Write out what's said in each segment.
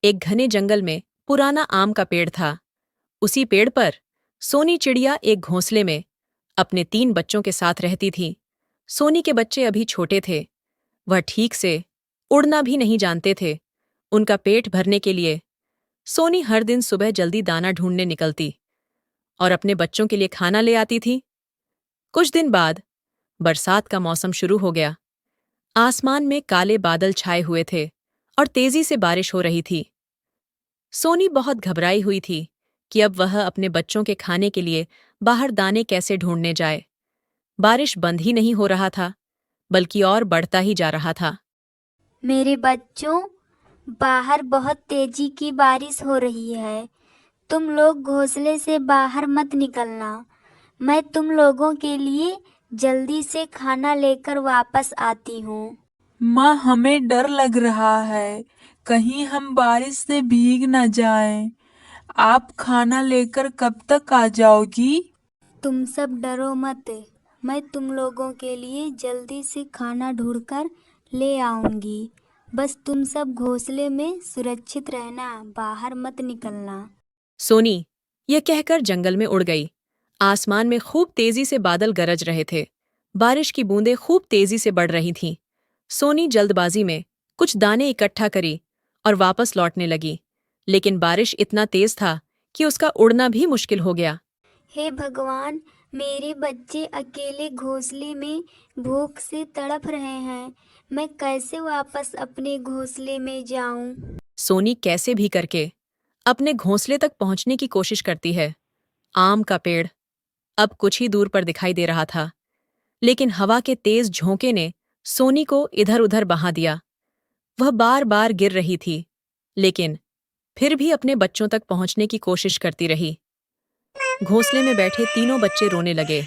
एक घने जंगल में पुराना आम का पेड़ था। उसी पेड़ पर सोनी चिड़िया एक घोंसले में अपने 3 बच्चों के साथ रहती थी। सोनी के बच्चे अभी छोटे थे। वह ठीक से उड़ना भी नहीं जानते थे। उनका पेट भरने के लिए सोनी हर दिन सुबह जल्दी दाना ढूंढने निकलती और अपने बच्चों के लिए खाना ले आती थी। कुछ दिन बाद बरसात का मौसम शुरू हो गया। आसमान में काले बादल छाए हुए थे और तेजी से बारिश हो रही थी। सोनी बहुत घबराई हुई थी कि अब वह अपने बच्चों के खाने के लिए बाहर दाने कैसे ढूंढने जाए। बारिश बंद ही नहीं हो रहा था, बल्कि और बढ़ता ही जा रहा था। मेरे बच्चों, बाहर बहुत तेजी की बारिश हो रही है। तुम लोग घोंसले से बाहर मत निकलना। मैं तुम लोगों के लिए जल्दी से खाना लेकर वापस आती हूँ। माँ, हमें डर लग रहा है, कहीं हम बारिश से भीग न जाएं। आप खाना लेकर कब तक आ जाओगी? तुम सब डरो मत। मैं तुम लोगों के लिए जल्दी से खाना ढूंढकर ले आऊंगी। बस तुम सब घोंसले में सुरक्षित रहना, बाहर मत निकलना। सोनी यह कहकर जंगल में उड़ गई। आसमान में खूब तेजी से बादल गरज रहे थे। बारिश की बूंदें खूब तेजी से बढ़ रही थीं। सोनी जल्दबाजी में कुछ दाने इकट्ठा करी और वापस लौटने लगी, लेकिन बारिश इतना तेज था कि उसका उड़ना भी मुश्किल हो गया। हे भगवान, मेरे बच्चे अकेले घोंसले में भूख से तड़प रहे हैं। मैं कैसे वापस अपने घोंसले में जाऊं? सोनी कैसे भी करके अपने घोंसले तक पहुंचने की कोशिश करती है। आम का पेड़ अब कुछ ही दूर पर दिखाई दे रहा था, लेकिन हवा के तेज झोंके ने सोनी को इधर-उधर बहा दिया। वह बार-बार गिर रही थी, लेकिन फिर भी अपने बच्चों तक पहुंचने की कोशिश करती रही। घोंसले में बैठे तीनों बच्चे रोने लगे।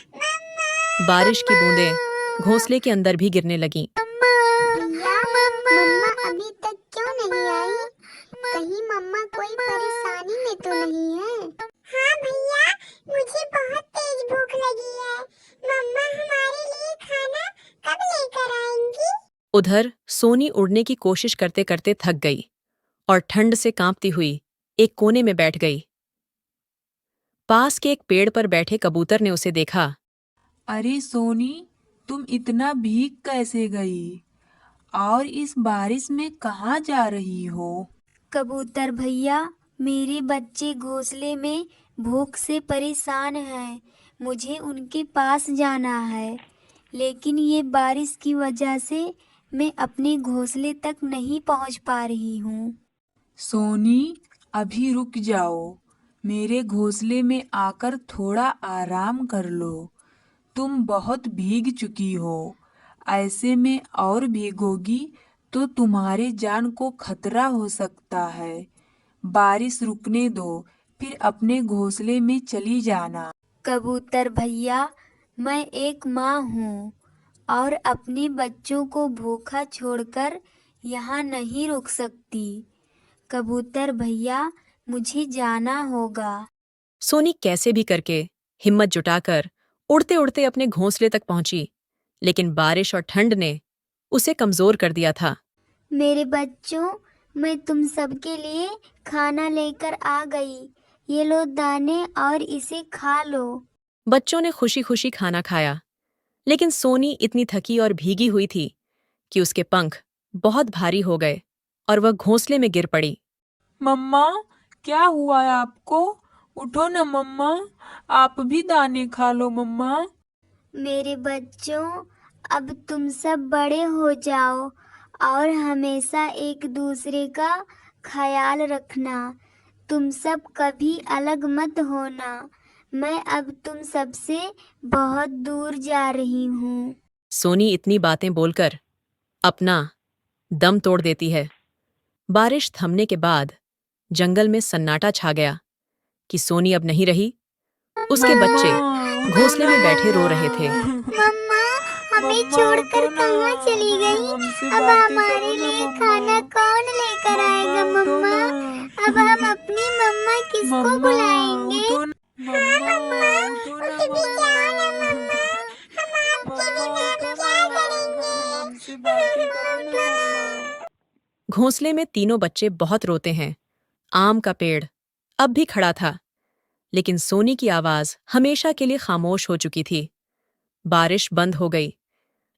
बारिश की बूंदें घोंसले के अंदर भी गिरने लगीं। भैया, मम्मा अभी तक क्यों नहीं आई? कहीं मम्मा कोई परेशानी में तो नहीं है? हाँ भैया, मुझे बहुत तेज भूख लगी है। मम्मा हमारे लिए खाना कब लेकर आएंगी? उधर सोनी उड़ने की कोशिश करते करते थक गई और ठंड से कांपती हुई एक कोने में बैठ गई। पास के एक पेड़ पर बैठे कबूतर ने उसे देखा। अरे सोनी, तुम इतना भीग कैसे गई? और इस बारिश में कहाँ जा रही हो? कबूतर भैया, मेरे बच्चे घोंसले में भूख से परेशान हैं। मुझे उनके पास जाना है, लेकिन ये बारिश की वजह से मैं अपने घोंसले तक नहीं पहुंच पा रही हूँ। सोनी, अभी रुक जाओ। मेरे घोंसले में आकर थोड़ा आराम कर लो। तुम बहुत भीग चुकी हो। ऐसे में और भीगोगी तो तुम्हारे जान को खतरा हो सकता है। बारिश रुकने दो, फिर अपने घोंसले में चली जाना। कबूतर भैया, मैं एक माँ हूँ और अपने बच्चों को भूखा छोड़कर यहाँ नहीं रुक सकती। कबूतर भैया, मुझे जाना होगा। सोनी कैसे भी करके हिम्मत जुटाकर उड़ते-उड़ते अपने घोंसले तक पहुंची, लेकिन बारिश और ठंड ने उसे कमजोर कर दिया था। मेरे बच्चों, मैं तुम सबके लिए खाना लेकर आ गई। ये लो दाने और इसे खा लो। बच्चों ने खुशी-खुशी खाना खाया, लेकिन सोनी इतनी थकी और भीगी हुई थी कि उसके पंख बहुत भारी हो गए और वह घोंसले में गिर पड़ी। मम्मा, क्या हुआ है आपको? उठो ना मम्मा, आप भी दाने खा लो मम्मा। मेरे बच्चों, अब तुम सब बड़े हो जाओ और हमेशा एक दूसरे का ख्याल रखना। तुम सब कभी अलग मत होना। मैं अब तुम सबसे बहुत दूर जा रही हूँ। सोनी इतनी बातें बोलकर अपना दम तोड़ देती है। बारिश थमने के बाद जंगल में सन्नाटा छा गया कि सोनी अब नहीं रही। उसके मम्मा, बच्चे उठो घोंसले ना। में बैठे रो रहे थे। मम्मा हमें मम्मा, छोड़कर उठो ना। कहाँ चली गई? हमसे अब बातें हमारे करो ना लिए मम्मा। खाना कौन लेकर मम्मा, आएगा? उठो मम्मा, ना। अब हम अपनी मम्मा किसको मम्मा, बुलाएंगे? उठो ना। मम्मा, उठो ना उठ भी मम्मा। जाओ ना मम्मा। हम आपके मम्मा, बिना उठो ना। क्या करेंगे? हमसे बातें करो ना उठो मम्मा। ना। घोंसले में तीनों बच्चे बहुत रोते हैं आम का पेड़ अब भी खड़ा था, लेकिन सोनी की आवाज हमेशा के लिए खामोश हो चुकी थी। बारिश बंद हो गई,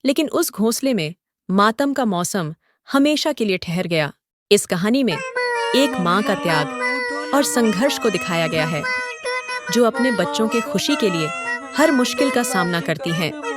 लेकिन उस घोंसले में मातम का मौसम हमेशा के लिए ठहर गया। इस कहानी में एक माँ का त्याग और संघर्ष को दिखाया गया है, जो अपने बच्चों के खुशी के लिए हर मुश्किल का सामना करती हैं।